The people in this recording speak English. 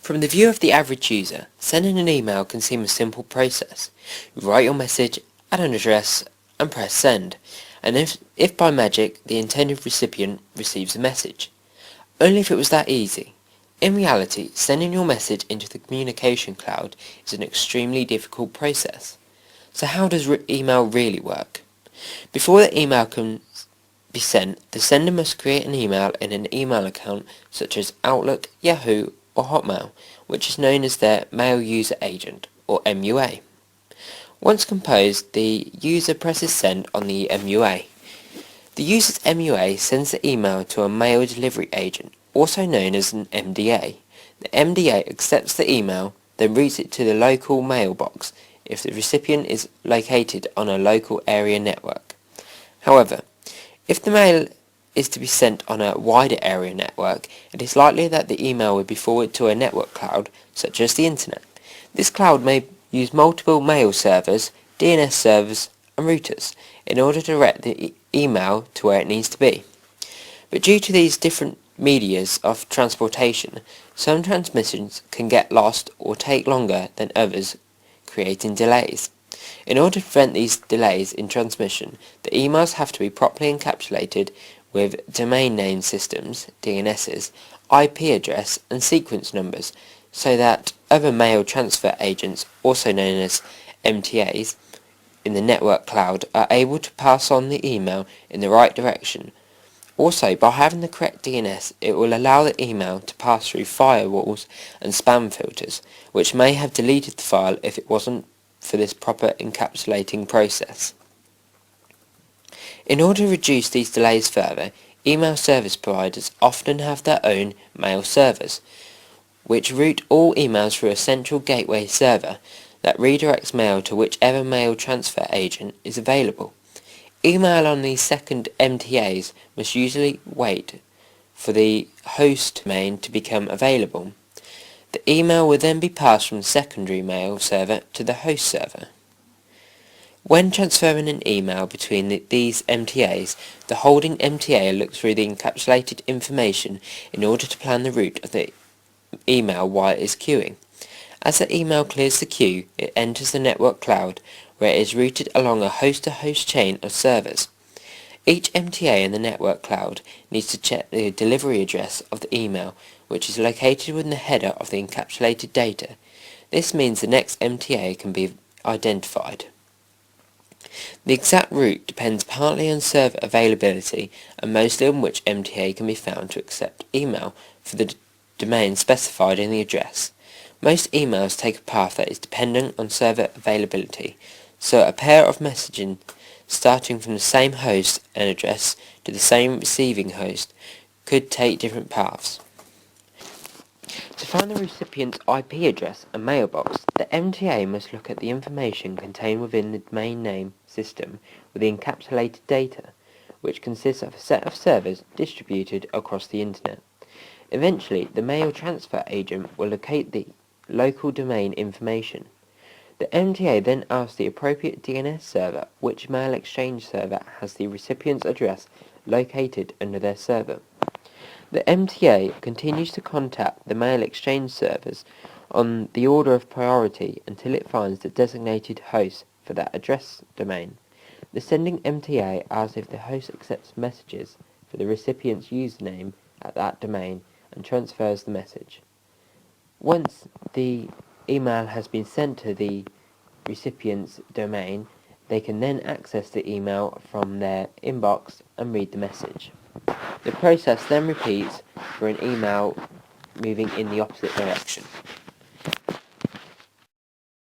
From the view of the average user, sending an email can seem a simple process. You write your message, add an address, and press send, and if by magic the intended recipient receives the message. Only if it was that easy. In reality, sending your message into the communication cloud is an extremely difficult process. So how does email really work? Before the email can be sent, the sender must create an email in an email account such as Outlook, Yahoo, or Hotmail, which is known as their Mail User Agent, or MUA. Once composed, the user presses send on the MUA. The user's MUA sends the email to a mail delivery agent, also known as an MDA. The MDA accepts the email, then routes it to the local mailbox if the recipient is located on a local area network. However, if the mail is to be sent on a wider area network, it is likely that the email will be forwarded to a network cloud, such as the Internet. This cloud may use multiple mail servers, DNS servers, and routers in order to direct the email to where it needs to be. But due to these different medias of transportation, some transmissions can get lost or take longer than others, creating delays. In order to prevent these delays in transmission, the emails have to be properly encapsulated with domain name systems, DNSs, IP address and sequence numbers, so that other mail transfer agents, also known as MTAs, in the network cloud are able to pass on the email in the right direction. Also, by having the correct DNS, it will allow the email to pass through firewalls and spam filters, which may have deleted the file if it wasn't for this proper encapsulating process. In order to reduce these delays further, email service providers often have their own mail servers, which route all emails through a central gateway server that redirects mail to whichever mail transfer agent is available. Email on these second MTAs must usually wait for the host domain to become available. The email will then be passed from the secondary mail server to the host server. When transferring an email between these MTAs, the holding MTA looks through the encapsulated information in order to plan the route of the email while it is queuing. As the email clears the queue, it enters the network cloud, where it is routed along a host-to-host chain of servers. Each MTA in the network cloud needs to check the delivery address of the email, which is located within the header of the encapsulated data. This means the next MTA can be identified. The exact route depends partly on server availability and mostly on which MTA can be found to accept email for the domain specified in the address. Most emails take a path that is dependent on server availability, so a pair of messaging starting from the same host and address to the same receiving host could take different paths. To find the recipient's IP address and mailbox, the MTA must look at the information contained within the domain name system with the encapsulated data, which consists of a set of servers distributed across the Internet. Eventually, the mail transfer agent will locate the local domain information. The MTA then asks the appropriate DNS server which mail exchange server has the recipient's address located under their server. The MTA continues to contact the mail exchange servers on the order of priority until it finds the designated host for that address domain. The sending MTA asks if the host accepts messages for the recipient's username at that domain and transfers the message. Once the email has been sent to the recipient's domain, they can then access the email from their inbox and read the message. The process then repeats for an email moving in the opposite direction.